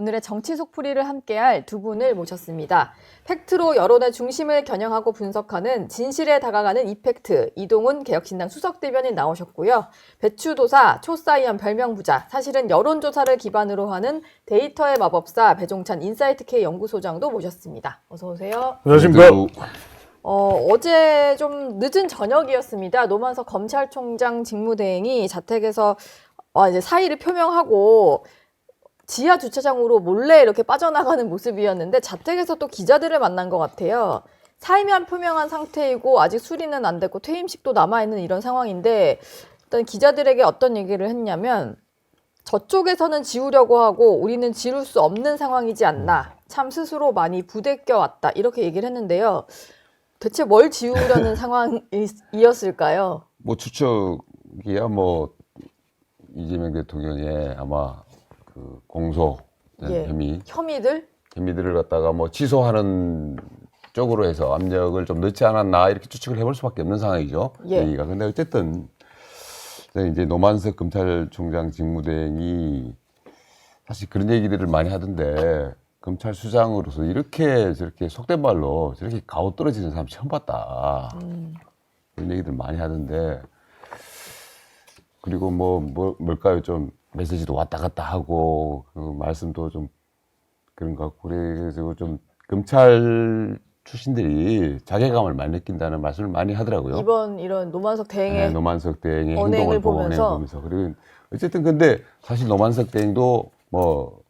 오늘의 정치 속풀이를 함께할 두 분을 모셨습니다. 팩트로 여론의 중심을 겨냥하고 분석하는 진실에 다가가는 이팩트, 이동훈 개혁신당 수석대변인 나오셨고요. 배추도사, 초사이언 별명부자, 사실은 여론조사를 기반으로 하는 데이터의 마법사 배종찬 인사이트K 연구소장도 모셨습니다. 어서 오세요. 안녕하십니까. 어제 좀 늦은 저녁이었습니다. 노만석 검찰총장 직무대행이 자택에서 이제 사의를 표명하고 지하 주차장으로 몰래 이렇게 빠져나가는 모습이었는데 자택에서 또 기자들을 만난 것 같아요. 사의만 표명한 상태이고 아직 수리는 안 됐고 퇴임식도 남아있는 이런 상황인데 일단 기자들에게 어떤 얘기를 했냐면 저쪽에서는 지우려고 하고 우리는 지울 수 없는 상황이지 않나. 참 스스로 많이 부대껴 왔다. 이렇게 얘기를 했는데요. 대체 뭘 지우려는 상황이었을까요? 뭐 추측이야 뭐 이재명 대통령의 아마 그 공소 혐의들을 갖다가 뭐 취소하는 쪽으로 해서 압력을 좀 넣지 않았나 이렇게 추측을 해볼 수밖에 없는 상황이죠. 얘기가. 근데 어쨌든 이제 노만석 검찰총장 직무대행이 사실 그런 얘기들을 많이 하던데 검찰 수장으로서 이렇게 저렇게 속된 말로 저렇게 가오 떨어지는 사람 처음 봤다. 그런 얘기들 많이 하던데 그리고 뭘까요? 좀 메시지도 왔다 갔다 하고 그 말씀도 좀 그런 것 같고 그래서 좀 검찰 출신들이 자괴감을 많이 느낀다는 말씀을 많이 하더라고요. 이번 이런 노만석 대행의 행동을 보면서 그리고 어쨌든 근데 사실 노만석 대행도 뭐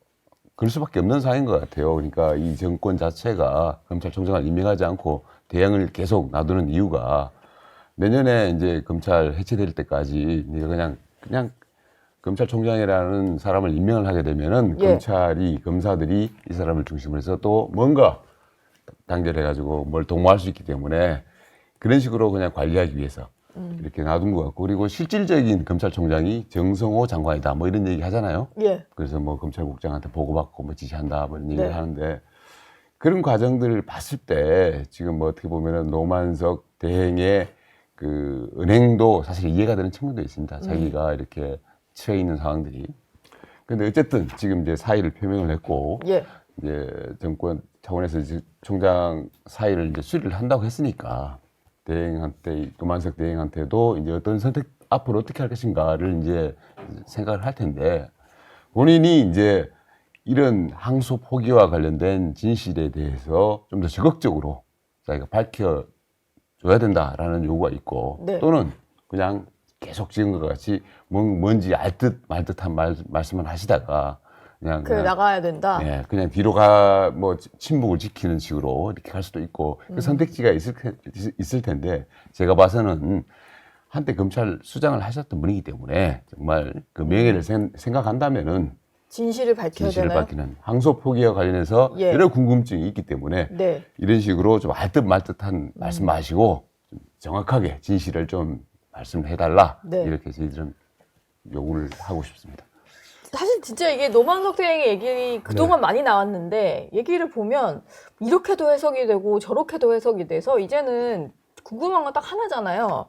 그럴 수밖에 없는 상황인 것 같아요. 그러니까 이 정권 자체가 검찰총장을 임명하지 않고 대행을 계속 놔두는 이유가 내년에 이제 검찰 해체될 때까지 그냥 검찰총장이라는 사람을 임명을 하게 되면은 검사들이 이 사람을 중심으로 해서 또 뭔가 단결해가지고 뭘 도모할 수 있기 때문에 그런 식으로 그냥 관리하기 위해서 이렇게 놔둔 것 같고 그리고 실질적인 검찰총장이 정성호 장관이다 뭐 이런 얘기 하잖아요. 그래서 뭐 검찰국장한테 보고받고 뭐 지시한다 뭐 이런 얘기를 하는데 그런 과정들을 봤을 때 지금 뭐 어떻게 보면은 노만석 대행의 그 은행도 사실 이해가 되는 측면도 있습니다. 자기가 이렇게 처해 있는 상황들이. 근데 어쨌든 지금 이제 사의를 표명을 했고 이제 정권 차원에서 이제 총장 사의를 이제 수리를 한다고 했으니까 노만석 대행한테도 이제 어떤 선택 앞으로 어떻게 할 것인가를 이제 생각을 할 텐데 본인이 이제 이런 항소 포기와 관련된 진실에 대해서 좀 더 적극적으로 자기가 밝혀줘야 된다라는 요구가 있고 또는 그냥 계속 지금과 같이 뭔지 알 듯 말 듯한 말씀을 하시다가 그냥 나가야 된다. 그냥 뒤로 뭐 침묵을 지키는 식으로 이렇게 갈 수도 있고 그 선택지가 있을 텐데 제가 봐서는 한때 검찰 수장을 하셨던 분이기 때문에 정말 그 명예를 생각한다면은 진실을 밝히는 항소 포기와 관련해서 여러 궁금증이 있기 때문에 이런 식으로 좀 알 듯 말 듯한 말씀하시고 좀 정확하게 진실을 좀 말씀해달라 이렇게 저희들은 요구를 하고 싶습니다. 사실 진짜 이게 노만석 대행의 얘기 그동안 많이 나왔는데 얘기를 보면 이렇게도 해석이 되고 저렇게도 해석이 돼서 이제는 궁금한 건 딱 하나잖아요.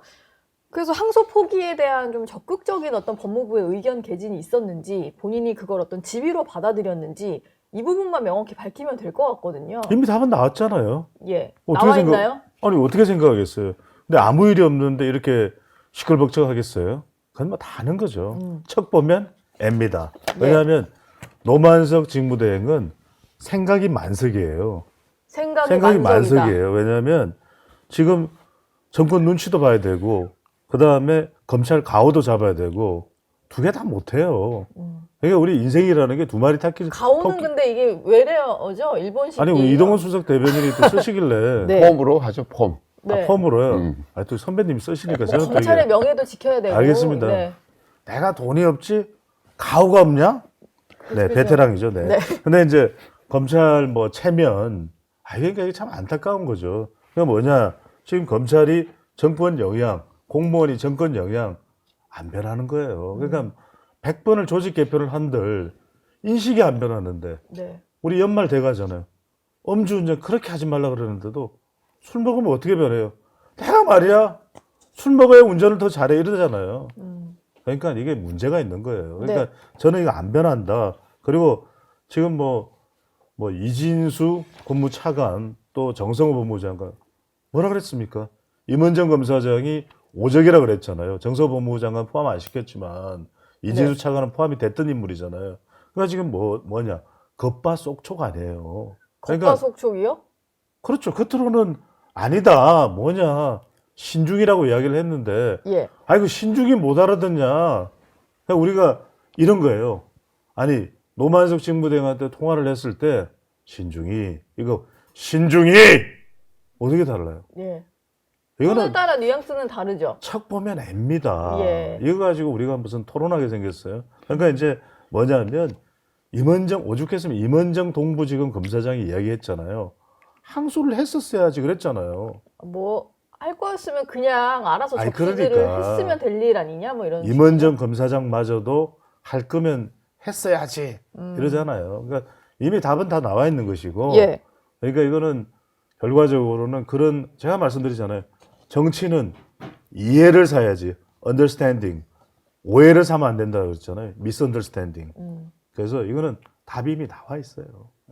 그래서 항소 포기에 대한 좀 적극적인 어떤 법무부의 의견 개진이 있었는지 본인이 그걸 어떤 지위로 받아들였는지 이 부분만 명확히 밝히면 될 것 같거든요. 이미 답은 나왔잖아요. 나와 있나요? 아니 어떻게 생각하겠어요. 근데 아무 일이 없는데 이렇게 시끌벅적하겠어요. 그건 뭐 다 아는 거죠. 척 보면 M입니다. 왜냐하면 노만석 직무대행은 생각이 만석이에요. 생각이 만석이에요. 왜냐하면 지금 정권 눈치도 봐야 되고 그 다음에 검찰 가오도 잡아야 되고 두 개 다 못해요. 그러니까 우리 인생이라는 게 두 마리 가오는 근데 이게 외래어죠? 일본식. 아니 이동훈 수석 대변인이 또 쓰시길래 폼으로 하죠. 폼. 폼으로요. 또 선배님이 쓰시니까 저는 또 검찰의 명예도 지켜야 되고. 알겠습니다. 내가 돈이 없지 가오가 없냐? 베테랑이죠. 근데 이제 검찰 뭐 체면 그러니까 이게 참 안타까운 거죠. 그게 뭐냐? 지금 검찰이 정권 영향, 공무원이 정권 영향 안 변하는 거예요. 그러니까 100번을 조직 개편을 한들 인식이 안 변하는데 우리 연말 돼가잖아요. 음주운전 그렇게 하지 말라 그러는데도 술 먹으면 어떻게 변해요? 내가 말이야 술 먹어야 운전을 더 잘해 이러잖아요. 그러니까 이게 문제가 있는 거예요. 그러니까 저는 이거 안 변한다. 그리고 지금 뭐 이진수 법무차관 또 정성호 법무장관 뭐라 그랬습니까? 임은정 검사장이 오적이라 그랬잖아요. 정성호 법무부 장관 포함 안 시켰지만 이진수 네. 차관은 포함이 됐던 인물이잖아요. 그러니까 지금 뭐냐 겉바속촉 아니에요. 그러니까 겉바속촉이요? 그렇죠. 겉으로는 아니다. 뭐냐 신중이라고 이야기를 했는데 예. 아이고 신중이 못 알아듣냐. 그러니까 우리가 이런 거예요. 아니 노만석 직무대행한테 통화를 했을 때 신중이 어떻게 달라요? 예. 이거는 톤에 따라 뉘앙스는 다르죠. 척 보면 앱니다. 예. 이거 가지고 우리가 무슨 토론하게 생겼어요. 그러니까 이제 뭐냐면 오죽했으면 임원정 동부지검 검사장이 이야기했잖아요. 항소를 했었어야지 그랬잖아요. 뭐 할 거였으면 그냥 알아서 아니, 적시들을 그러니까. 했으면 될 일 아니냐 뭐 이런. 임원정 검사장마저도 할 거면 했어야지 이러잖아요. 그러니까 이미 답은 다 나와 있는 것이고. 예. 그러니까 이거는 결과적으로는 그런 제가 말씀드리잖아요. 정치는 이해를 사야지. understanding. 오해를 사면 안 된다고 그랬잖아요. misunderstanding. 그래서 이거는 답이 이미 나와 있어요.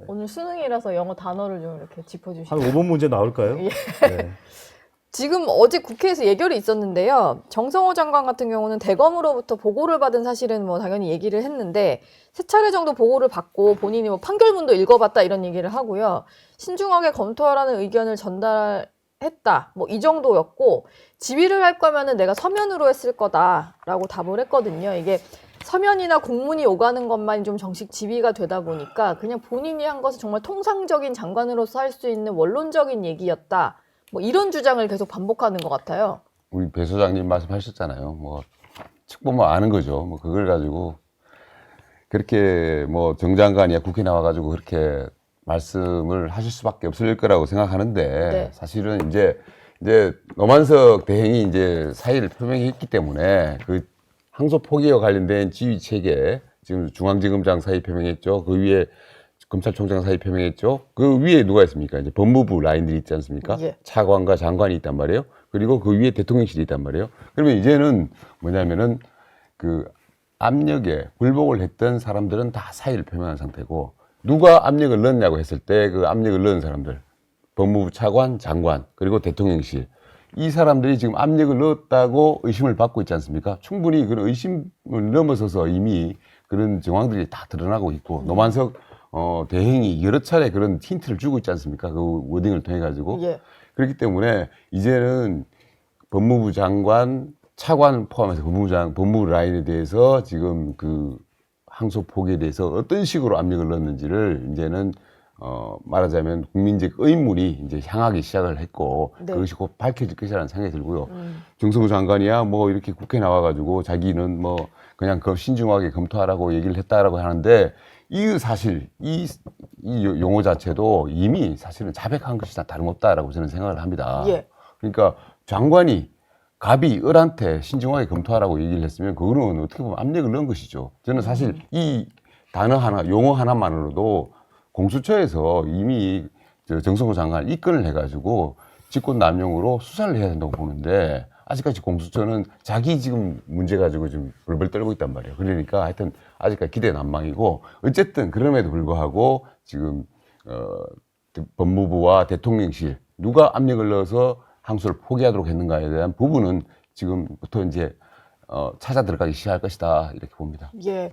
오늘 수능이라서 영어 단어를 좀 이렇게 짚어주시죠. 한 5번 문제 나올까요? 예. 네. 지금 어제 국회에서 예결이 있었는데요. 정성호 장관 같은 경우는 대검으로부터 보고를 받은 사실은 뭐 당연히 얘기를 했는데 세 차례 정도 보고를 받고 본인이 뭐 판결문도 읽어봤다 이런 얘기를 하고요. 신중하게 검토하라는 의견을 전달했다. 뭐 이 정도였고 지휘를 할 거면은 내가 서면으로 했을 거다라고 답을 했거든요. 이게 서면이나 공문이 오가는 것만 좀 정식 지휘가 되다 보니까 그냥 본인이 한 것은 정말 통상적인 장관으로서 할 수 있는 원론적인 얘기였다. 뭐 이런 주장을 계속 반복하는 것 같아요. 우리 배 소장님 말씀하셨잖아요. 뭐 책 보면 아는 거죠. 뭐 그걸 가지고 그렇게 뭐 정장관이야 국회 나와가지고 그렇게 말씀을 하실 수밖에 없을 거라고 생각하는데 네. 사실은 이제 노만석 대행이 이제 사의를 표명했기 때문에 그 항소 포기와 관련된 지휘 체계 지금 중앙지검장 사의 표명했죠. 그 위에 검찰총장 사의 표명했죠. 그 위에 누가 있습니까? 이제 법무부 라인들이 있지 않습니까? 예. 차관과 장관이 있단 말이에요. 그리고 그 위에 대통령실이 있단 말이에요. 그러면 이제는 뭐냐면은 그 압력에 굴복을 했던 사람들은 다 사의를 표명한 상태고 누가 압력을 넣었냐고 했을 때 그 압력을 넣은 사람들 법무부 차관, 장관 그리고 대통령실 이 사람들이 지금 압력을 넣었다고 의심을 받고 있지 않습니까? 충분히 그런 의심을 넘어서서 이미 그런 정황들이 다 드러나고 있고 노만석 대행이 여러 차례 그런 힌트를 주고 있지 않습니까? 그 워딩을 통해 가지고 예. 그렇기 때문에 이제는 법무부 장관, 차관 포함해서 법무부 라인에 대해서 지금 그 항소 포기에 대해서 어떤 식으로 압력을 넣었는지를 이제는 말하자면 국민적 의문이 이제 향하기 시작을 했고 네. 그것이 곧 밝혀질 것이라는 생각이 들고요. 정성호 장관이야 뭐 이렇게 국회 나와가지고 자기는 뭐 그냥 신중하게 검토하라고 얘기를 했다라고 하는데 이 사실 이 용어 자체도 이미 사실은 자백한 것이나 다름없다라고 저는 생각을 합니다. 예. 그러니까 장관이 갑이 을한테 신중하게 검토하라고 얘기를 했으면 그거는 어떻게 보면 압력을 넣은 것이죠. 저는 사실 이 단어 하나, 용어 하나만으로도 공수처에서 이미 정성호 장관을 입건을 해가지고 직권남용으로 수사를 해야 된다고 보는데 아직까지 공수처는 자기 지금 문제 가지고 지금 벌벌 떨고 있단 말이에요. 그러니까 하여튼 아직까지 기대 난망이고 어쨌든 그럼에도 불구하고 지금 법무부와 대통령실 누가 압력을 넣어서 항소를 포기하도록 했는가에 대한 부분은 지금부터 이제 찾아 들어가기 시작할 것이다 이렇게 봅니다. 예.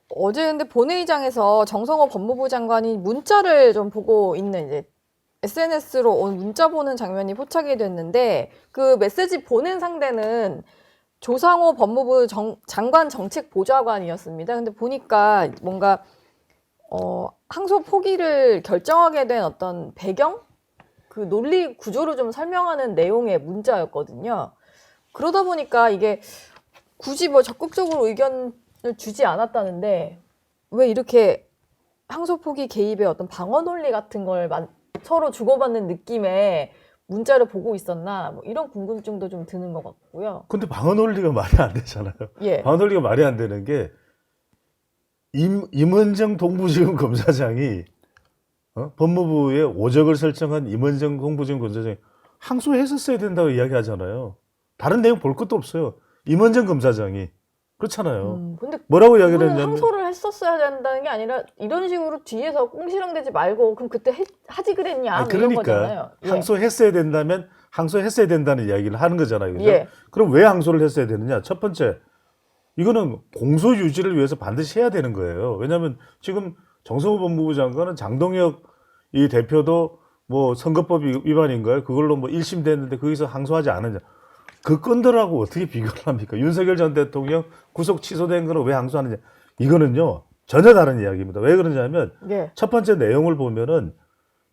어제 근데 본회의장에서 정성호 법무부 장관이 문자를 좀 보고 있는 이제 SNS로 온 문자 보는 장면이 포착이 됐는데 그 메시지 보낸 상대는 조상호 법무부 장관 정책보좌관이었습니다. 근데 보니까 뭔가 항소 포기를 결정하게 된 어떤 배경? 그 논리 구조를 좀 설명하는 내용의 문자였거든요. 그러다 보니까 이게 굳이 뭐 적극적으로 의견을 주지 않았다는데 왜 이렇게 항소 포기 개입의 어떤 방어 논리 같은 걸 서로 주고받는 느낌의 문자를 보고 있었나 뭐 이런 궁금증도 좀 드는 것 같고요. 근데 방어 논리가 말이 안 되잖아요. 예. 방어 논리가 말이 안 되는 게 임은정 동부지검 검사장이 법무부에 오적을 설정한 임은정 동부지검 검사장이 항소했었어야 된다고 이야기하잖아요. 다른 내용 볼 것도 없어요. 임은정 검사장이 그렇잖아요. 근데 뭐라고 이야기를 그분은 했냐면 항소를 했었어야 된다는 게 아니라 이런 식으로 뒤에서 꽁시렁대지 말고 그럼 그때 하지 그랬냐 아니, 뭐 이런 그러니까 거잖아요. 예. 항소했어야 된다면 항소했어야 된다는 이야기를 하는 거잖아요. 그죠? 예. 그럼 왜 항소를 했어야 되느냐? 첫 번째, 이거는 공소 유지를 위해서 반드시 해야 되는 거예요. 왜냐하면 지금 정성호 법무부 장관은 장동혁 이 대표도 뭐 선거법 위반인가요? 그걸로 뭐 1심 됐는데 거기서 항소하지 않느냐. 그 건들하고 어떻게 비교를 합니까? 윤석열 전 대통령 구속 취소된 거는 왜 항소하느냐. 이거는요, 전혀 다른 이야기입니다. 왜 그러냐면, 예. 첫 번째 내용을 보면은,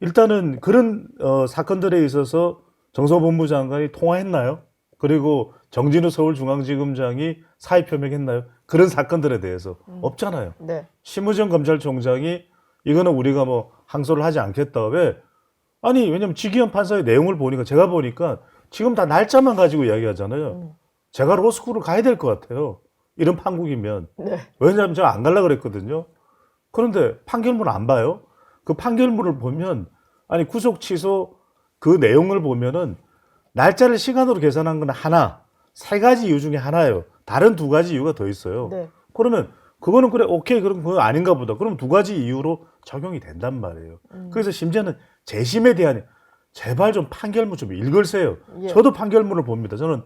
일단은 그런, 사건들에 있어서 정성호 법무부 장관이 통화했나요? 그리고 정진우 서울중앙지검장이 사의 표명했나요? 그런 사건들에 대해서 없잖아요. 네. 심우정 검찰총장이 이거는 우리가 뭐 항소를 하지 않겠다. 왜? 아니, 왜냐면 지기현 판사의 내용을 보니까, 제가 보니까 지금 다 날짜만 가지고 이야기하잖아요. 제가 로스쿨을 가야 될 것 같아요. 이런 판국이면. 네. 왜냐하면 제가 안 가려고 그랬거든요. 그런데 판결문 안 봐요. 그 판결문을 보면, 아니, 구속 취소 그 내용을 보면은 날짜를 시간으로 계산한 건 하나, 세 가지 이유 중에 하나예요. 다른 두 가지 이유가 더 있어요. 네. 그러면 그거는 그래, 오케이, 그럼 그거 아닌가 보다. 그럼 두 가지 이유로 적용이 된단 말이에요. 그래서 심지어는 재심에 대한, 제발 좀 판결문 좀 읽으세요. 예. 저도 판결문을 봅니다. 저는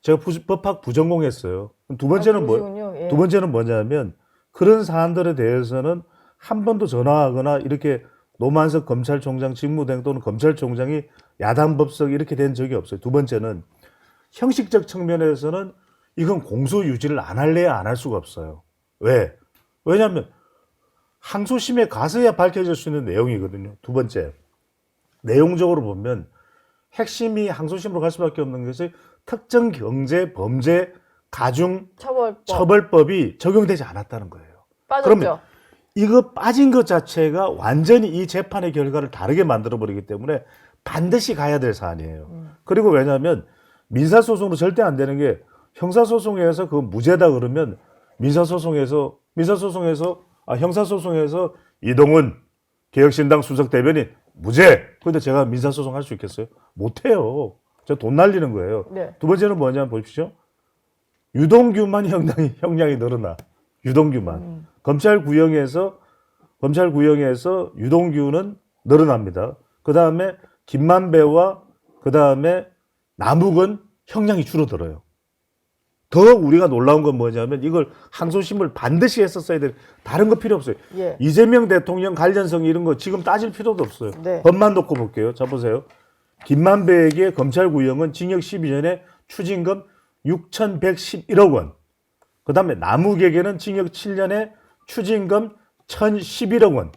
제가 법학 부전공했어요. 두 번째는 그러시군요. 예. 두 번째는 뭐냐면, 그런 사안들에 대해서는 한 번도 전화하거나 이렇게 노만석 검찰총장 직무대행 또는 검찰총장이 야당법석 이렇게 된 적이 없어요. 두 번째는 형식적 측면에서는 이건 공소 유지를 안 할래야 안 할 수가 없어요. 왜? 왜냐하면 항소심에 가서야 밝혀질 수 있는 내용이거든요. 두 번째, 내용적으로 보면 핵심이 항소심으로 갈 수밖에 없는 것이 특정 경제 범죄 가중 처벌법이 적용되지 않았다는 거예요. 빠졌죠. 그러면 이거 빠진 것 자체가 완전히 이 재판의 결과를 다르게 만들어버리기 때문에 반드시 가야 될 사안이에요. 그리고 왜냐하면 민사소송으로 절대 안 되는 게, 형사소송에서 그 무죄다 그러면 형사소송에서 이동훈 개혁신당 수석 대변인 무죄. 그런데 제가 민사소송 할 수 있겠어요? 못해요. 제가 돈 날리는 거예요. 네. 두 번째는 뭐냐면 보십시오. 유동규만 형량이 늘어나. 유동규만. 검찰 구형에서 유동규는 늘어납니다. 그 다음에 김만배와 그 다음에 남욱은 형량이 줄어들어요. 더 우리가 놀라운 건 뭐냐면, 이걸 항소심을 반드시 했었어야 돼. 다른 거 필요 없어요. 예. 이재명 대통령 관련성 이런 거 지금 따질 필요도 없어요. 네. 법만 놓고 볼게요. 자, 보세요. 김만배에게 검찰 구형은 징역 12년에 추징금 6,111억 원. 그 다음에 남욱에게는 징역 7년에 추징금 1,011억 원.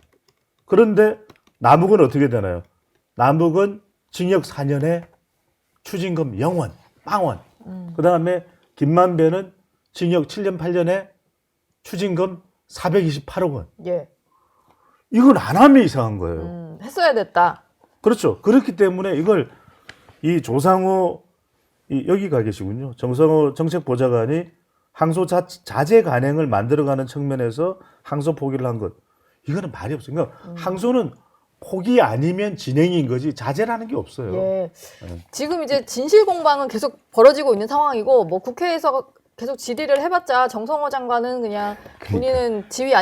그런데 남욱은 어떻게 되나요? 남욱은 징역 4년에 추징금 0원, 빵원. 그 다음에 김만배는 징역 7년 8년에 추징금 428억 원. 예. 이걸 안 하면 이상한 거예요. 했어야 됐다. 그렇죠. 그렇기 때문에 이걸 이 조상호, 여기 가 계시군요. 정성호 정책보좌관이 항소 자제 간행을 만들어가는 측면에서 항소 포기를 한 것. 이거는 말이 없어요. 그러니까 항소는 포기 아니면 진행인 거지 자제라는 게 없어요. 예. 지금 이제 진실 공방은 계속 벌어지고 있는 상황이고, 뭐 국회에서 계속 질의를 해봤자 정성호 장관은 그냥 본인은 지위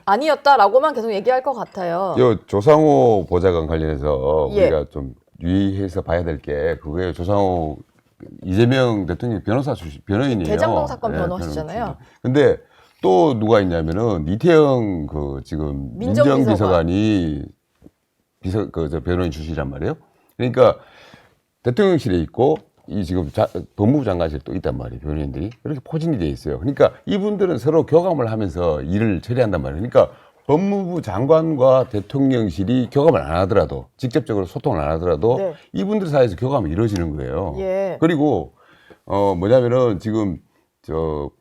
아니었다라고만 계속 얘기할 것 같아요. 요 조상호 보좌관 관련해서 예. 우리가 좀 유의해서 봐야 될 게, 그게 조상호 이재명 대통령 변호인이에요. 대장동 사건 네, 변호하시잖아요. 근데 또 누가 있냐면은 이태영 그 지금 민정비서관이 저 변호인 출신이란 말이에요. 그러니까 대통령실에 있고 이 지금 법무부 장관실에 또 있단 말이에요. 변호인들이 이렇게 포진이 돼 있어요. 그러니까 이분들은 서로 교감을 하면서 일을 처리한단 말이에요. 그러니까 법무부 장관과 대통령실이 교감을 안 하더라도, 직접적으로 소통을 안 하더라도 네. 이분들 사이에서 교감이 이루어지는 거예요. 예. 그리고 뭐냐면은 지금 저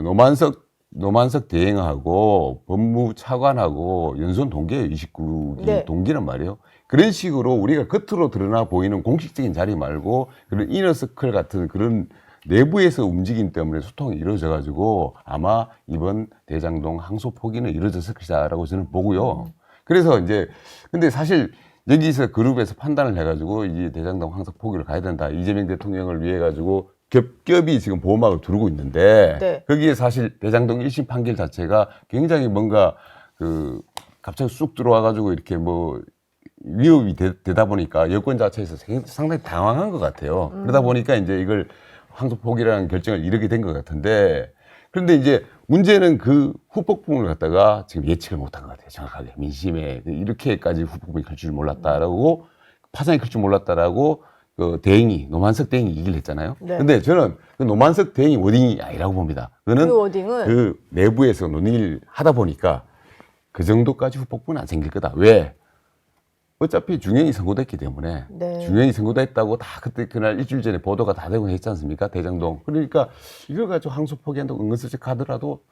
노만석 대행하고 법무부 차관하고 연손 동기예요. 29기 네. 동기란 말이에요. 그런 식으로 우리가 겉으로 드러나 보이는 공식적인 자리 말고 그런 이너서클 같은 그런 내부에서 움직임 때문에 소통이 이루어져 가지고 아마 이번 대장동 항소 포기는 이루어졌을 것이다라고 저는 보고요. 그래서 이제 근데 사실 여기서 그룹에서 판단을 해가지고 이 대장동 항소 포기를 가야 된다. 이재명 대통령을 위해 가지고 겹겹이 지금 보호막을 두르고 있는데 네. 거기에 사실 대장동 1심 판결 자체가 굉장히 뭔가 그 갑자기 쑥 들어와가지고 이렇게 뭐 위협이 되다 보니까 여권 자체에서 상당히 당황한 것 같아요. 그러다 보니까 이제 이걸 항소 포기라는 결정을 이르게 된 것 같은데 그런데 이제 문제는 그 후폭풍을 갖다가 지금 예측을 못한 것 같아요. 정확하게 민심에 이렇게까지 후폭풍이 클 줄 몰랐다라고 파장이 클 줄 몰랐다라고 그 대행이 노만석 대행이 얘기를 했잖아요. 네. 근데 저는 그 노만석 대행이 워딩이 아니라고 봅니다. 그거는 그 워딩은 그 내부에서 논의를 하다 보니까 그 정도까지 후폭풍은 안 생길 거다. 왜? 어차피 중형이 선고됐기 때문에 네. 중형이 선고됐다고 다 그때 그날 일주일 전에 보도가 다 되고 했지 않습니까? 대장동. 그러니까 이걸 가지고 항소 포기한다고 은근슬쩍 하더라도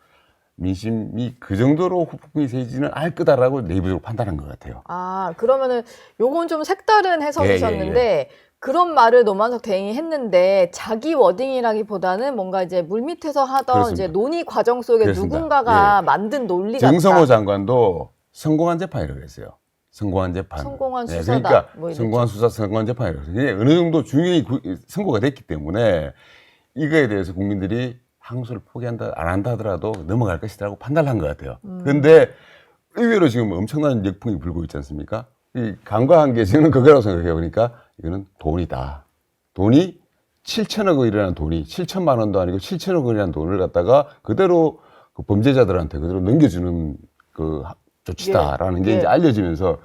민심이 그 정도로 후폭풍이 세지는 않을 거다라고 내부적으로 판단한 것 같아요. 아, 그러면은 요건 좀 색다른 해석이셨는데 예. 그런 말을 노만석 대행이 했는데 자기 워딩이라기보다는 뭔가 이제 물밑에서 하던 그렇습니다. 이제 논의 과정 속에 그렇습니다. 누군가가 만든 논리 같다. 정성호 장관도 성공한 재판이라고 그랬어요. 성공한 재판. 성공한 네, 수사다. 그러니까 뭐 이랬죠. 성공한 수사, 성공한 재판이라고 그랬어요. 그게 어느 정도 중형이 선고가 됐기 때문에 이거에 대해서 국민들이 항소를 포기한다, 안 한다 하더라도 넘어갈 것이라고 판단을 한 것 같아요. 그런데 의외로 지금 엄청난 역풍이 불고 있지 않습니까? 이 간과한 게 저는 그거라고 생각해요. 그러니까 이거는 돈이다. 돈이 7천억 원이라는 돈이 7천만 원도 아니고 7천억 원이라는 돈을 갖다가 그대로 그 범죄자들한테 그대로 넘겨주는 그 조치다라는 게 예. 이제 알려지면서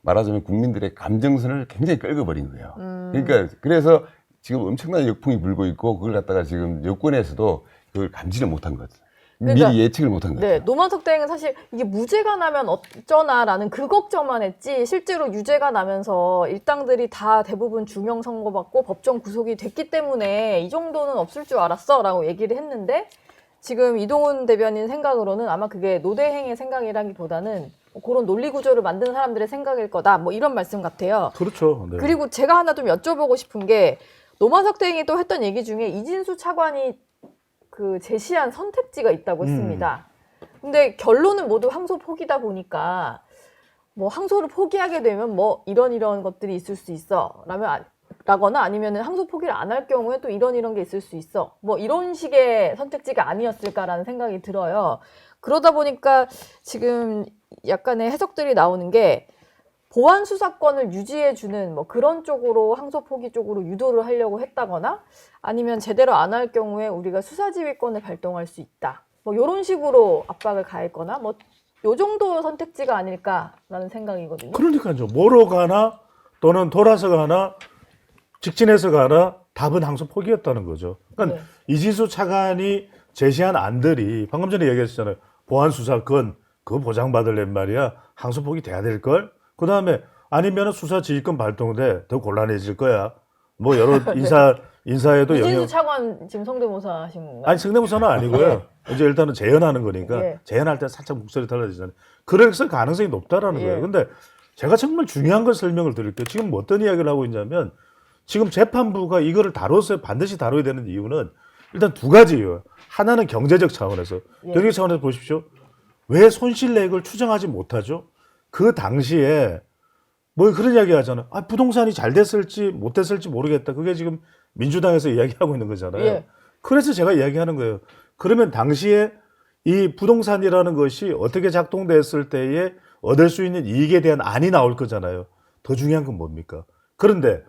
말하자면 국민들의 감정선을 굉장히 끌어버린 거예요. 그러니까 그래서 지금 엄청난 역풍이 불고 있고 그걸 갖다가 지금 여권에서도 그걸 감지를 못한 것 같아요. 그러니까, 미리 예측을 못한 것 같아요. 네, 노만석 대행은 사실 이게 무죄가 나면 어쩌나라는 그 걱정만 했지 실제로 유죄가 나면서 일당들이 다 대부분 중형 선고받고 법정 구속이 됐기 때문에 이 정도는 없을 줄 알았어라고 얘기를 했는데 지금 이동훈 대변인 생각으로는 아마 그게 노대행의 생각이라기보다는 그런 논리 구조를 만든 사람들의 생각일 거다 뭐 이런 말씀 같아요. 그렇죠. 네. 그리고 제가 하나 좀 여쭤보고 싶은 게 노만석 대행이 또 했던 얘기 중에 이진수 차관이 그 제시한 선택지가 있다고 했습니다. 근데 결론은 모두 항소 포기다 보니까 뭐 항소를 포기하게 되면 뭐 이런 것들이 있을 수 있어 라거나 아니면은 항소 포기를 안 할 경우에 또 이런 게 있을 수 있어 뭐 이런 식의 선택지가 아니었을까라는 생각이 들어요. 그러다 보니까 지금 약간의 해석들이 나오는 게 보안 수사권을 유지해주는 뭐 그런 쪽으로 항소 포기 쪽으로 유도를 하려고 했다거나 아니면 제대로 안 할 경우에 우리가 수사지휘권을 발동할 수 있다. 뭐 이런 식으로 압박을 가했거나 뭐 요 정도 선택지가 아닐까라는 생각이거든요. 그러니까요. 뭐로 가나 또는 돌아서 가나 직진해서 가나 답은 항소 포기였다는 거죠. 그러니까 네. 이진수 차관이 제시한 안들이 방금 전에 얘기했잖아요. 보안 수사권 그거 보장받으려면 말이야 항소 포기 돼야 될 걸. 그 다음에 아니면 수사 지휘권 발동돼 더 곤란해질 거야. 뭐 여러 인사에도 이진수 영향. 차관 지금 성대모사 하신 건가요? 아니 성대모사는 아니고요. 이제 일단은 재연하는 거니까 예. 재연할 때 살짝 목소리 달라지잖아요. 그래서 가능성이 높다라는 거예요. 예. 근데 제가 정말 중요한 걸 설명을 드릴게요. 지금 어떤 이야기를 하고 있냐면 지금 재판부가 이거를 반드시 다뤄야 되는 이유는 일단 두 가지예요. 하나는 경제적 차원에서. 예. 경제적 차원에서 보십시오. 왜 손실내역을 추정하지 못하죠? 그 당시에 뭐 그런 이야기 하잖아요. 아, 부동산이 잘 됐을지 못 됐을지 모르겠다. 그게 지금 민주당에서 이야기하고 있는 거잖아요. 예. 그래서 제가 이야기하는 거예요. 그러면 당시에 이 부동산이라는 것이 어떻게 작동됐을 때에 얻을 수 있는 이익에 대한 안이 나올 거잖아요. 더 중요한 건 뭡니까? 그런데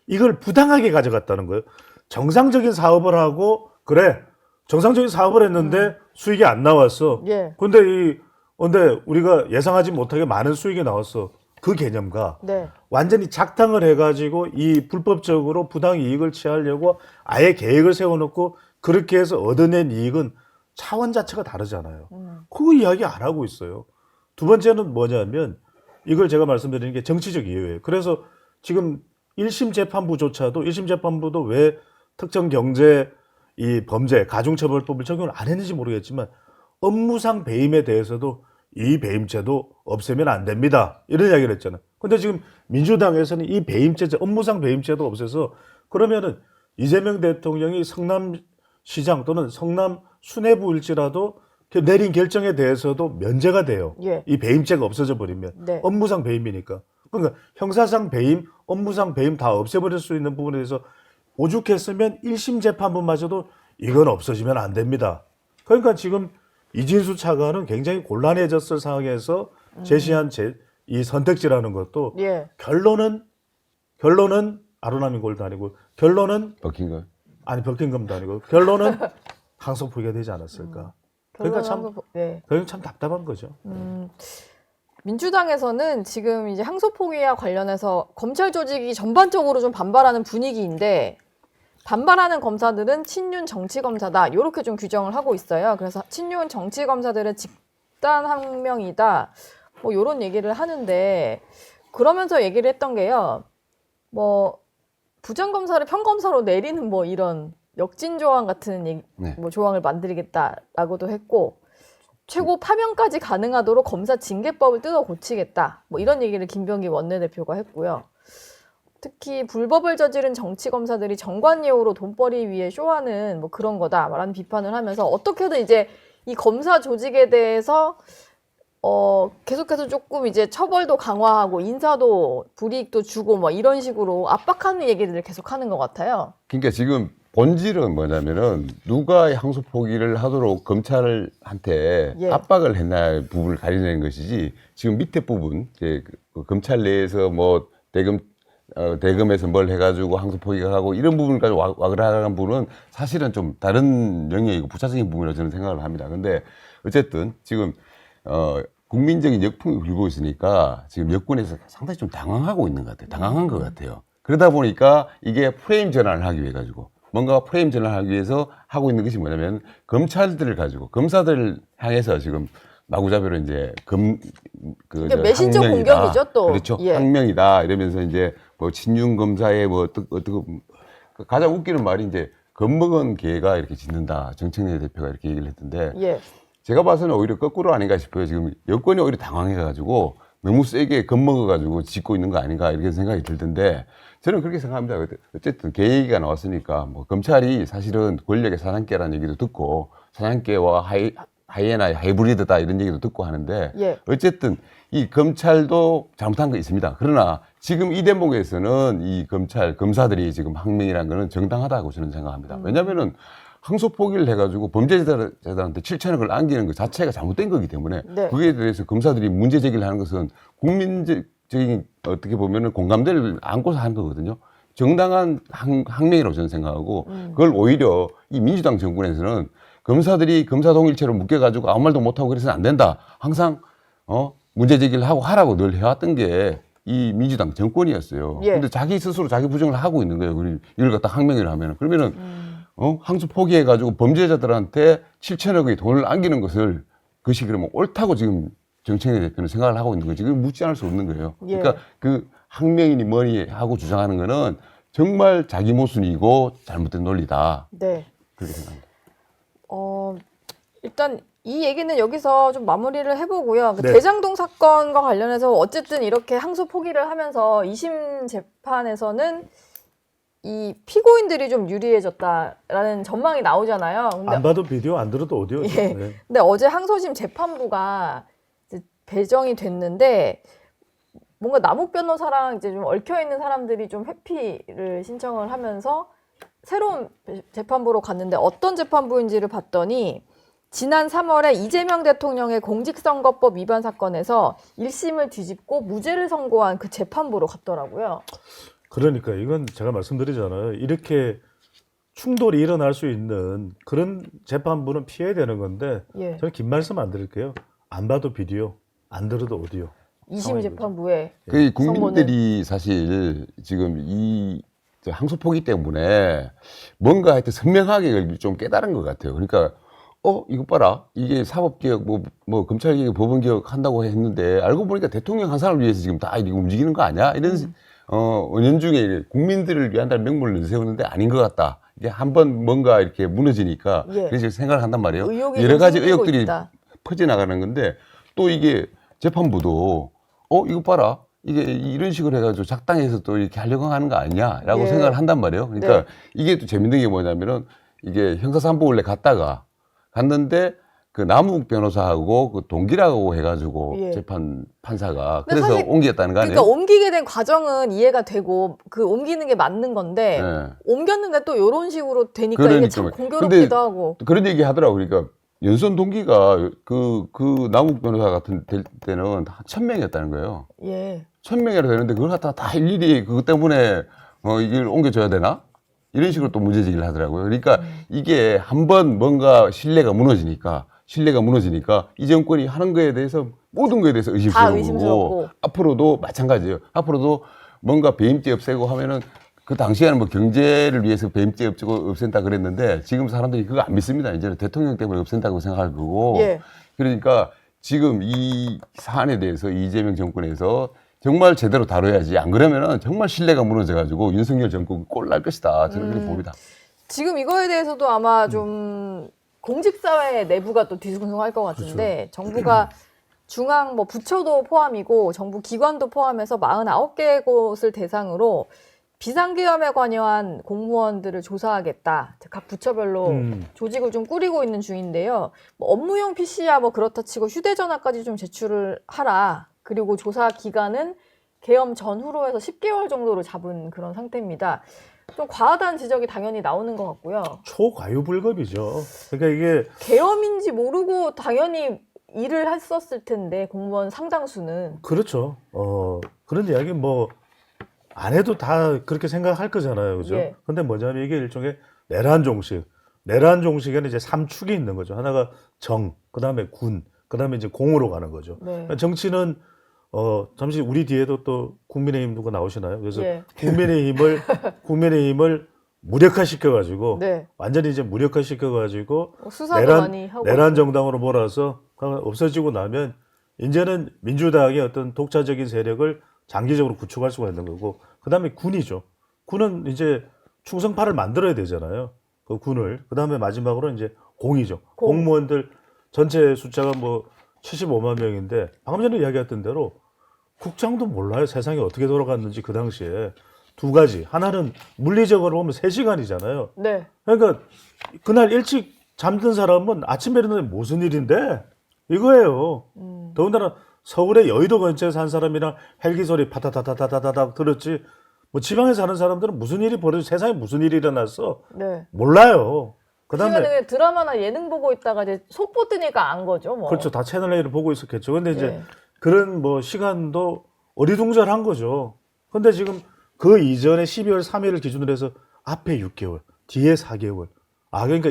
이걸 부당하게 가져갔다는 거예요. 정상적인 사업을 하고 그래 정상적인 사업을 했는데 수익이 안 나왔어. 예. 근데 우리가 예상하지 못하게 많은 수익이 나왔어. 그 개념과 네. 완전히 작탕을 해가지고 이 불법적으로 부당 이익을 취하려고 아예 계획을 세워놓고 그렇게 해서 얻어낸 이익은 차원 자체가 다르잖아요. 그거 이야기 안 하고 있어요. 두 번째는 뭐냐면 이걸 제가 말씀드리는 게 정치적 이유예요. 그래서 지금 1심 재판부도 왜 특정 경제 이 범죄 가중처벌법을 적용을 안 했는지 모르겠지만 업무상 배임에 대해서도 이 배임죄도 없애면 안 됩니다. 이런 이야기를 했잖아요. 근데 지금 민주당에서는 이 배임죄, 업무상 배임죄도 없애서 그러면은 이재명 대통령이 성남시장 또는 성남 수뇌부일지라도 내린 결정에 대해서도 면제가 돼요. 예. 이 배임죄가 없어져 버리면. 네. 업무상 배임이니까. 그러니까 형사상 배임, 업무상 배임 다 없애버릴 수 있는 부분에 대해서 오죽했으면 1심 재판부마저도 이건 없어지면 안 됩니다. 그러니까 지금 이진수 차관은 굉장히 곤란해졌을 상황에서 제시한 이 선택지라는 것도 예. 결론은 아로나민 골도 아니고 결론은 버킹걸. 아니 버킹엄도 아니고 결론은 항소 포기가 되지 않았을까. 그러니까 참 네. 그건 참 답답한 거죠. 민주당에서는 지금 이제 항소 포기와 관련해서 검찰 조직이 전반적으로 좀 반발하는 분위기인데 반발하는 검사들은 친윤 정치 검사다 이렇게 좀 규정을 하고 있어요. 그래서 친윤 정치 검사들은 집단 항명이다 뭐 이런 얘기를 하는데 그러면서 얘기를 했던 게요. 뭐 부장검사를 평검사로 내리는 뭐 이런 역진 조항 같은 네. 뭐 조항을 만들겠다라고도 했고 최고 파면까지 가능하도록 검사 징계법을 뜯어 고치겠다. 뭐 이런 얘기를 김병기 원내대표가 했고요. 특히 불법을 저지른 정치 검사들이 정관예우로 돈벌이 위해 쇼하는 뭐 그런 거다라는 비판을 하면서 어떻게든 이제 이 검사 조직에 대해서 계속해서 조금 이제 처벌도 강화하고 인사도 불이익도 주고 뭐 이런 식으로 압박하는 얘기들을 계속 하는 것 같아요. 그러니까 지금 본질은 뭐냐면은 누가 항소 포기를 하도록 검찰한테 예. 압박을 했나 부분을 가리는 것이지 지금 밑에 부분 이제 그 검찰 내에서 뭐 대검에서 뭘 해가지고 항소 포기가 하고 이런 부분까지 와그라는 부분은 사실은 좀 다른 영역이고 부차적인 부분이라고 저는 생각을 합니다. 근데 어쨌든 지금 국민적인 역풍이 불고 있으니까 지금 여권에서 상당히 좀 당황하고 있는 것 같아요. 당황한 것 같아요. 그러다 보니까 이게 프레임 전환을 하기 위해 가지고 뭔가 프레임 전환을 하기 위해서 하고 있는 것이 뭐냐면 검찰들을 가지고 검사들을 향해서 지금 마구잡이로 이제 이게 메신저 항명이다. 공격이죠, 또. 그렇죠. 예. 항명이다 이러면서 이제 뭐 친윤 검사의 뭐 어떻게 가장 웃기는 말이 이제 겁먹은 개가 이렇게 짖는다. 정청래 대표가 이렇게 얘기를 했던데 예. 제가 봐서는 오히려 거꾸로 아닌가 싶어요. 지금 여권이 오히려 당황해가지고 너무 세게 겁먹어가지고 짖고 있는 거 아닌가 이렇게 생각이 들던데 저는 그렇게 생각합니다. 어쨌든 개 얘기가 나왔으니까 뭐 검찰이 사실은 권력의 사냥개라는 얘기도 듣고 사냥개와 하이에나 하이브리드다 이런 얘기도 듣고 하는데 예. 어쨌든 이 검찰도 잘못한 거 있습니다. 그러나 지금 이 대목에서는 이 검사들이 지금 항명이라는 거는 정당하다고 저는 생각합니다. 왜냐면은 항소 포기를 해가지고 범죄자들한테 7천억을 안기는 것 자체가 잘못된 거기 때문에 네. 그에 대해서 검사들이 문제 제기를 하는 것은 국민적인 어떻게 보면은 공감대를 안고서 하는 거거든요. 정당한 항명이라고 저는 생각하고 그걸 오히려 이 민주당 정권에서는 검사들이 검사 동일체로 묶여가지고 아무 말도 못하고 그래서는 안 된다. 항상 문제 제기를 하고 하라고 늘 해왔던 게 이 민주당 정권이었어요. 예. 근데 자기 스스로 자기 부정을 하고 있는 거예요. 그리고 이걸 갖다 항명을 하면은 그러면은 항소 포기해가지고 범죄자들한테 7천억의 돈을 안기는 것을 그것이 그러면 옳다고 지금 정청래 대표는 생각을 하고 있는 거지. 지금 묻지 않을 수 없는 거예요. 예. 그러니까 그 항명이니 뭐니 하고 주장하는 거는 정말 자기 모순이고 잘못된 논리다. 네. 그렇게 생각합니다. 일단 이 얘기는 여기서 좀 마무리를 해보고요. 그 네. 대장동 사건과 관련해서 어쨌든 이렇게 항소 포기를 하면서 2심 재판에서는 이 피고인들이 좀 유리해졌다라는 전망이 나오잖아요. 근데, 안 봐도 비디오, 안 들어도 오디오. 예. 네. 근데 어제 항소심 재판부가 이제 배정이 됐는데 뭔가 남욱 변호사랑 이제 좀 얽혀 있는 사람들이 좀 회피를 신청을 하면서 새로운 재판부로 갔는데 어떤 재판부인지를 봤더니 지난 3월에 이재명 대통령의 공직선거법 위반 사건에서 1심을 뒤집고 무죄를 선고한 그 재판부로 갔더라고요. 그러니까 이건 제가 말씀드리잖아요. 이렇게 충돌이 일어날 수 있는 그런 재판부는 피해야 되는 건데 예. 저는 긴 말씀 안 드릴게요. 안 봐도 비디오, 안 들어도 오디오. 2심 상황인 재판부에 그 국민들이 사실 지금 이 항소 포기 때문에 뭔가 하여튼 선명하게 좀 깨달은 것 같아요. 그러니까 이거 봐라. 이게 사법개혁, 뭐 검찰개혁, 법원개혁 한다고 했는데 알고 보니까 대통령 한 사람을 위해서 지금 다 이렇게 움직이는 거 아니야? 이런 은연중에 국민들을 위한다는 명분을 내세우는데 아닌 것 같다. 이게 한번 뭔가 이렇게 무너지니까 예. 그래서 생각을 한단 말이에요. 의혹이 여러 좀 가지 생기고 의혹들이 있다. 퍼져나가는 건데 또 이게 재판부도 이거 봐라. 이게 이런 식으로 해가지고 작당해서 또 이렇게 하려고 하는 거 아니냐라고 예. 생각을 한단 말이에요. 그러니까 네. 이게 또 재밌는 게 뭐냐면은 이게 형사사법원에 갔는데 그 남욱 변호사하고 그 동기라고 해가지고 예. 재판 판사가 근데 그래서 사실 옮겼다는 거 아니에요? 그러니까 옮기게 된 과정은 이해가 되고 그 옮기는 게 맞는 건데 예. 옮겼는데 또 이런 식으로 되니까 이게 참 그러니까. 공교롭기도 하고. 그런 얘기 하더라고. 그러니까 연수원 동기가 그 남욱 변호사 같은 될 때는 한 1,000명이었다는 거예요. 예. 1,000명이라 되는데 그걸 갖다 다 일일이 그것 때문에 이걸 옮겨줘야 되나? 이런 식으로 또 문제제기를 하더라고요. 그러니까 이게 한번 뭔가 신뢰가 무너지니까 이 정권이 하는 거에 대해서 모든 거에 대해서 다 의심스러우고 의심스럽고. 앞으로도 마찬가지예요. 앞으로도 뭔가 배임죄 없애고 하면은 그 당시에는 뭐 경제를 위해서 배임죄 없앤다 그랬는데 지금 사람들이 그거 안 믿습니다. 이제는 대통령 때문에 없앤다고 생각할 거고. 예. 그러니까 지금 이 사안에 대해서 이재명 정권에서 정말 제대로 다뤄야지. 안 그러면은 정말 신뢰가 무너져가지고 윤석열 정권 꼴날 것이다. 저는 그렇게 봅니다. 지금 이거에 대해서도 아마 좀 공직사회 내부가 또 뒤숭숭할 것 같은데 정부가 중앙 뭐 부처도 포함이고 정부 기관도 포함해서 49개 곳을 대상으로 비상계엄에 관여한 공무원들을 조사하겠다. 각 부처별로 조직을 좀 꾸리고 있는 중인데요. 뭐 업무용 PC야 뭐 그렇다 치고 휴대전화까지 좀 제출을 하라. 그리고 조사 기간은 계엄 전후로 해서 10개월 정도로 잡은 그런 상태입니다. 좀 과하다는 지적이 당연히 나오는 것 같고요. 초과유불급이죠. 그러니까 이게 계엄인지 모르고 당연히 일을 했었을 텐데 공무원 상당수는. 그렇죠. 그런 이야기 뭐 안 해도 다 그렇게 생각할 거잖아요. 그죠? 예. 근데 뭐냐면 이게 일종의 내란 종식. 내란 종식에는 이제 3축이 있는 거죠. 하나가 정, 그다음에 군, 그다음에 이제 공으로 가는 거죠. 네. 정치는 잠시 우리 뒤에도 또 국민의힘 누가 나오시나요? 그래서 예. 국민의힘을 무력화시켜 가지고 네. 완전히 이제 무력화시켜 가지고 수사도 많이 하고. 내란 정당으로 몰아서 없어지고 나면 이제는 민주당의 어떤 독자적인 세력을 장기적으로 구축할 수가 있는 거고, 그다음에 군이죠. 군은 이제 충성파를 만들어야 되잖아요. 그 군을. 그다음에 마지막으로 이제 공이죠. 공무원들 전체 숫자가 뭐 75만 명인데 방금 전에 이야기했던 대로 국장도 몰라요. 세상이 어떻게 돌아갔는지 그 당시에. 두 가지. 하나는 물리적으로 보면 3시간이잖아요. 네. 그러니까 그날 일찍 잠든 사람은 아침에 일어나면 무슨 일인데 이거예요. 더군다나 서울의 여의도 근처에 산 사람이랑 헬기 소리 파다다다다다다 들었지. 뭐 지방에 사는 사람들은 무슨 일이 벌어져, 세상에 무슨 일이 일어났어 네. 몰라요. 그 그다음에 시간에 드라마나 예능 보고 있다가 이제 속보 뜨니까 안 거죠. 뭐. 그렇죠. 다 채널 A를 보고 있었겠죠. 근데 이제 예. 그런 뭐 시간도 어리둥절한 거죠. 근데 지금 그 이전에 12월 3일을 기준으로 해서 앞에 6개월, 뒤에 4개월. 그러니까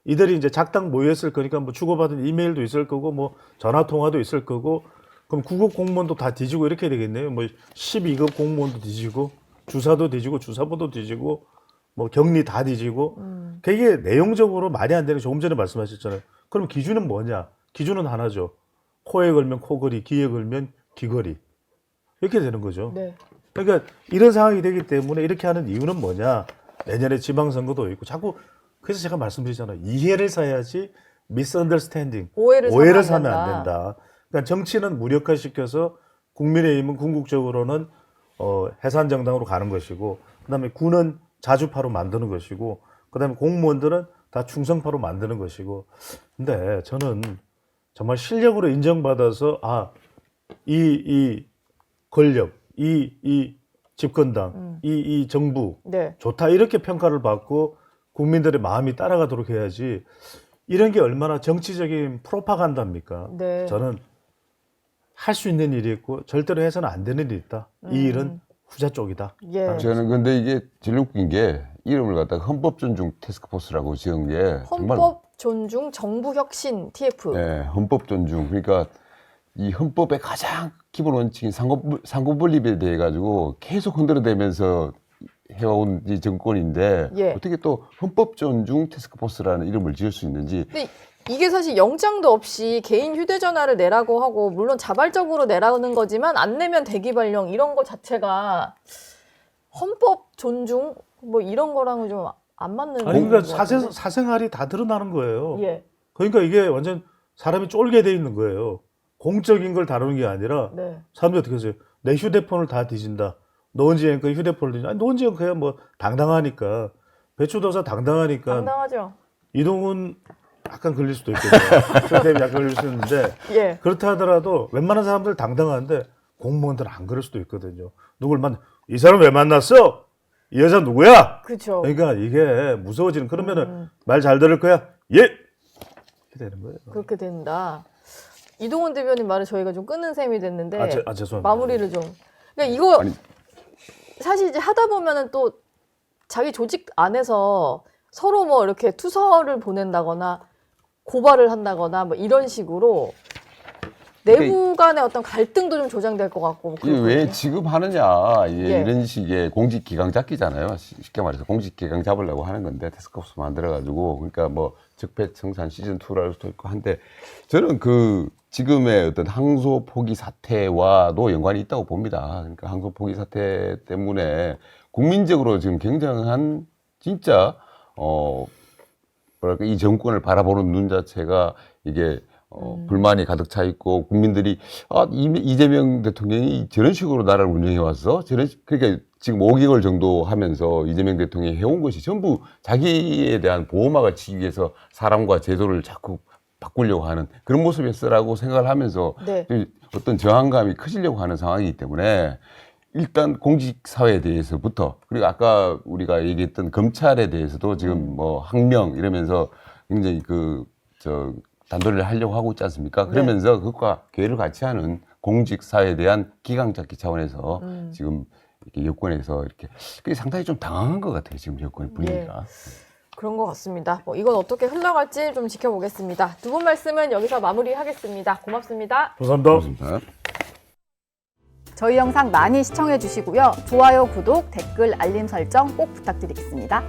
이들이 이제 작당 모였을 거니까 뭐 주고받은 이메일도 있을 거고 뭐 전화 통화도 있을 거고, 그럼 구급 공무원도 다 뒤지고 이렇게 되겠네요. 뭐 12급 공무원도 뒤지고 주사도 뒤지고 주사부도 뒤지고 뭐 격리 다 뒤지고. 그게 내용적으로 말이 안 되는, 조금 전에 말씀하셨잖아요. 그럼 기준은 뭐냐? 기준은 하나죠. 코에 걸면 코걸이, 귀에 걸면 귀걸이. 이렇게 되는 거죠. 네. 그러니까 이런 상황이 되기 때문에 이렇게 하는 이유는 뭐냐? 내년에 지방선거도 있고 자꾸, 그래서 제가 말씀드리잖아요. 이해를 사야지 misunderstanding, 오해를 사면 안 된다. 그러니까 정치는 무력화시켜서 국민의힘은 궁극적으로는 해산정당으로 가는 것이고, 그다음에 군은 자주파로 만드는 것이고, 그다음에 공무원들은 다 충성파로 만드는 것이고. 근데 저는 정말 실력으로 인정받아서 이 권력, 이 집권당, 이 정부 네. 좋다 이렇게 평가를 받고 국민들의 마음이 따라가도록 해야지, 이런 게 얼마나 정치적인 프로파간다입니까? 네. 저는 할 수 있는 일이 있고 절대로 해서는 안 되는 일이 있다. 이 일은 후자 쪽이다. 예. 저는 근데 이게 제일 웃긴 게 이름을 갖다가 헌법 존중 태스크포스라고 지은 게 정말 헌법 존중 정부 혁신 TF. 네, 헌법 존중. 그러니까 이 헌법의 가장 기본 원칙인 상고분립에 대해 가지고 계속 흔들어대면서 해온 이 정권인데 예. 어떻게 또 헌법 존중 태스크포스라는 이름을 지을 수 있는지. 근데 이게 사실 영장도 없이 개인 휴대전화를 내라고 하고, 물론 자발적으로 내라는 거지만 안 내면 대기 발령 이런 거 자체가 헌법 존중 뭐 이런 거랑은 좀 안 맞는. 아니 그러니까 것 같은데. 사생활이 다 드러나는 거예요. 예. 그러니까 이게 완전 사람이 쫄게 돼 있는 거예요. 공적인 걸 다루는 게 아니라 네. 사람들이 어떻게 하세요? 내 휴대폰을 다 뒤진다. 노원지 앵커 휴대폰을 뒤진다. 아니, 노원지 앵커야 뭐 당당하니까. 배추도사 당당하니까. 당당하죠. 이동훈 약간 걸릴 수도 있거든요. 저 때문에 약간 걸릴 수 있는데 예. 그렇다 하더라도 웬만한 사람들 당당한데 공무원들은 안 그럴 수도 있거든요. 누굴 이 사람 왜 만났어? 이 여자 누구야? 그렇죠. 그러니까 이게 무서워지는 그러면은 말 잘 들을 거야? 예. 이렇게 되는 거예요. 그렇게 된다. 이동훈 대변인 말을 저희가 좀 끊은 셈이 됐는데 죄송합니다. 마무리를 좀. 그러니까 이거 아니. 사실 이제 하다 보면은 또 자기 조직 안에서 서로 뭐 이렇게 투서를 보낸다거나 고발을 한다거나 뭐 이런 식으로 내부 간의 어떤 갈등도 좀 조장될 것 같고. 뭐 이게 왜 그렇거든요. 지급하느냐. 이게 예. 이런 식의 공직기강 잡기잖아요. 쉽게 말해서 공직기강 잡으려고 하는 건데, 테스크포스 만들어가지고. 그러니까 뭐, 적폐청산 시즌2랄 수도 있고 한데, 저는 지금의 어떤 항소 포기 사태와도 연관이 있다고 봅니다. 그러니까 항소 포기 사태 때문에 국민적으로 지금 굉장한, 진짜, 뭐랄까, 이 정권을 바라보는 눈 자체가 이게 불만이 가득 차 있고 국민들이 이재명 대통령이 저런 식으로 나라를 운영해 왔어? 그러니까 지금 5개월 정도 하면서 이재명 대통령이 해온 것이 전부 자기에 대한 보호막을 치기 위해서 사람과 제도를 자꾸 바꾸려고 하는 그런 모습이었어라고 생각을 하면서 네. 어떤 저항감이 커지려고 하는 상황이기 때문에 일단 공직사회에 대해서부터 그리고 아까 우리가 얘기했던 검찰에 대해서도 지금 뭐 항명 이러면서 굉장히 단도리를 하려고 하고 있지 않습니까? 그러면서 그것과 괴를 같이 하는 공직사회에 대한 기강 잡기 차원에서 지금 이렇게 여권에서 이렇게 그게 상당히 좀 당황한 것 같아요. 지금 여권의 분위기가. 그런 것 같습니다. 뭐 이건 어떻게 흘러갈지 좀 지켜보겠습니다. 두 분 말씀은 여기서 마무리하겠습니다. 고맙습니다. 감사합니다. 고맙습니다. 저희 영상 많이 시청해 주시고요. 좋아요, 구독, 댓글, 알림 설정 꼭 부탁드리겠습니다.